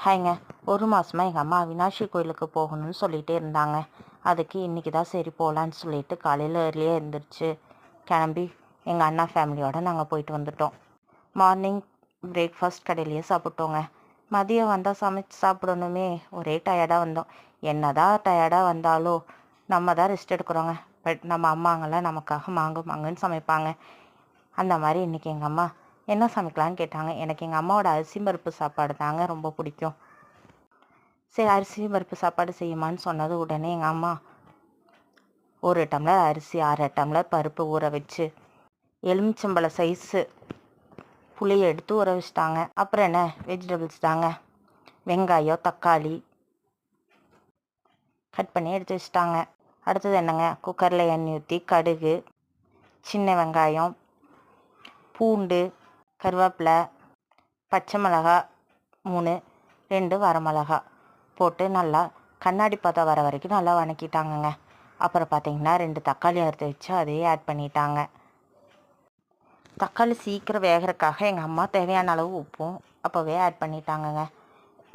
ஹாய்ங்க. ஒரு மாதமா எங்கள் அம்மா அவினாஷி கோயிலுக்கு போகணும்னு சொல்லிகிட்டே இருந்தாங்க. அதுக்கு இன்றைக்கி தான் சரி போகலான்னு சொல்லிட்டு காலையில் ஏர்லியாக எழுந்திரிச்சு கிளம்பி எங்கள் அண்ணா ஃபேமிலியோடு நாங்கள் போயிட்டு வந்துட்டோம். மார்னிங் பிரேக்ஃபாஸ்ட் கடையிலேயே சாப்பிட்டோங்க. மதியம் வந்தால் சமைச்சு சாப்பிடணுமே, ஒரே டயர்டாக வந்தோம். என்ன தான் டயர்டாக வந்தாலும் நம்ம தான் ரெஸ்ட் எடுக்கிறோங்க. பட் நம்ம அம்மாங்கெல்லாம் நமக்காக மாங்குன்னு சமைப்பாங்க. அந்த மாதிரி இன்றைக்கி எங்கள் அம்மா என்ன சமைக்கலான்னு கேட்டாங்க. எனக்கு எங்கள் அம்மாவோட அரிசி பருப்பு சாப்பாடு தாங்க ரொம்ப பிடிக்கும். சரி அரிசி பருப்பு சாப்பாடு செய்யுமான்னு சொன்னது உடனே எங்கள் அம்மா 1 டம்ளர் அரிசி 1/2 டம்ளர் பருப்பு ஊற வச்சு எலுமிச்சம்பழ சைஸு புளியை எடுத்து ஊற வச்சுட்டாங்க. அப்புறம் என்ன வெஜிடபிள்ஸ் தாங்க, வெங்காயம் தக்காளி கட் பண்ணி எடுத்து வச்சுட்டாங்க. அடுத்தது என்னங்க, குக்கரில் எண்ணெய் ஊற்றி கடுகு, சின்ன வெங்காயம், பூண்டு, கருவேப்பிலை, பச்சை மிளகா 3, 2 வரமிளகா போட்டு நல்லா கண்ணாடி பதம் வர வரைக்கும் நல்லா வதக்கிட்டாங்கங்க. அப்புறம் பார்த்திங்கன்னா 2 தக்காளி அறுத்து வச்சு அதையே ஆட் பண்ணிட்டாங்க. தக்காளி சீக்கிரம் வேகிறதுக்காக எங்கள் அம்மா தேவையான அளவு உப்பும் அப்போவே ஆட் பண்ணிட்டாங்கங்க.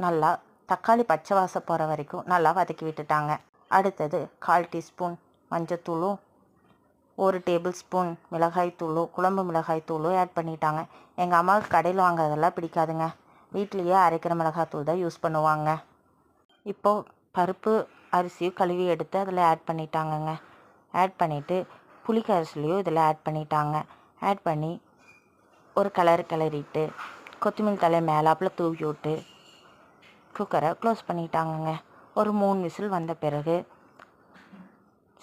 நல்லா தக்காளி பச்சை வாசம் போகிற வரைக்கும் நல்லா வதக்கி விட்டுட்டாங்க. அடுத்தது 1/4 டீஸ்பூன் மஞ்சத்தூளும் 1 டேபிள் ஸ்பூன் மிளகாய்த்தூளும் குழம்பு மிளகாய்த்தூளும் ஆட் பண்ணிட்டாங்க. எங்கள் அம்மாவுக்கு கடையில் வாங்குறதெல்லாம் பிடிக்காதுங்க. வீட்லேயே அரைக்கிற மிளகாய்த்தூள் தான் யூஸ் பண்ணுவாங்க. இப்போது பருப்பு அரிசியும் கழுவி எடுத்து அதில் ஆட் பண்ணிட்டாங்கங்க. ஆட் பண்ணிவிட்டு புளிக்கரைசலையும் இதில் ஆட் பண்ணிட்டாங்க. ஆட் பண்ணி ஒரு கிளறிட்டு கொத்தமல்லி தலை மேலாப்பில் தூவி விட்டு குக்கரை க்ளோஸ் பண்ணிட்டாங்கங்க. ஒரு 3 விசில் வந்த பிறகு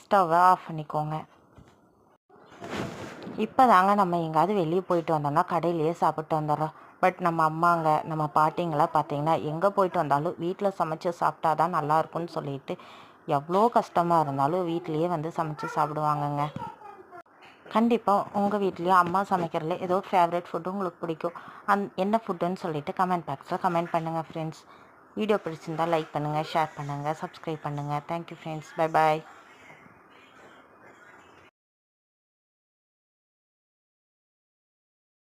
ஸ்டவ்வை ஆஃப் பண்ணிக்கோங்க. இப்போ தாங்க நம்ம எங்கேயாவது வெளியே போயிட்டு வந்தோம்னா கடையிலேயே சாப்பிட்டு வந்துடுறோம். பட் நம்ம அம்மாங்க நம்ம பாட்டிங்களாம் பார்த்திங்கன்னா எங்கே போயிட்டு வந்தாலும் வீட்டில் சமைச்சு சாப்பிட்டா தான் நல்லாயிருக்கும்னு சொல்லிட்டு எவ்வளோ கஷ்டமாக இருந்தாலும் வீட்லேயே வந்து சமைச்சு சாப்பிடுவாங்கங்க. கண்டிப்பாக உங்கள் வீட்லேயும் அம்மா சமைக்கிறதுல ஏதோ ஃபேவரட் ஃபுட்டு உங்களுக்கு பிடிக்கும். என்ன ஃபுட்டுன்னு சொல்லிட்டு கமெண்ட் பாக்ஸில் கமெண்ட் பண்ணுங்கள் ஃப்ரெண்ட்ஸ். வீடியோ பிடிச்சிருந்தால் லைக் பண்ணுங்கள், ஷேர் பண்ணுங்கள், சப்ஸ்கிரைப் பண்ணுங்கள். Thank you friends. Bye bye.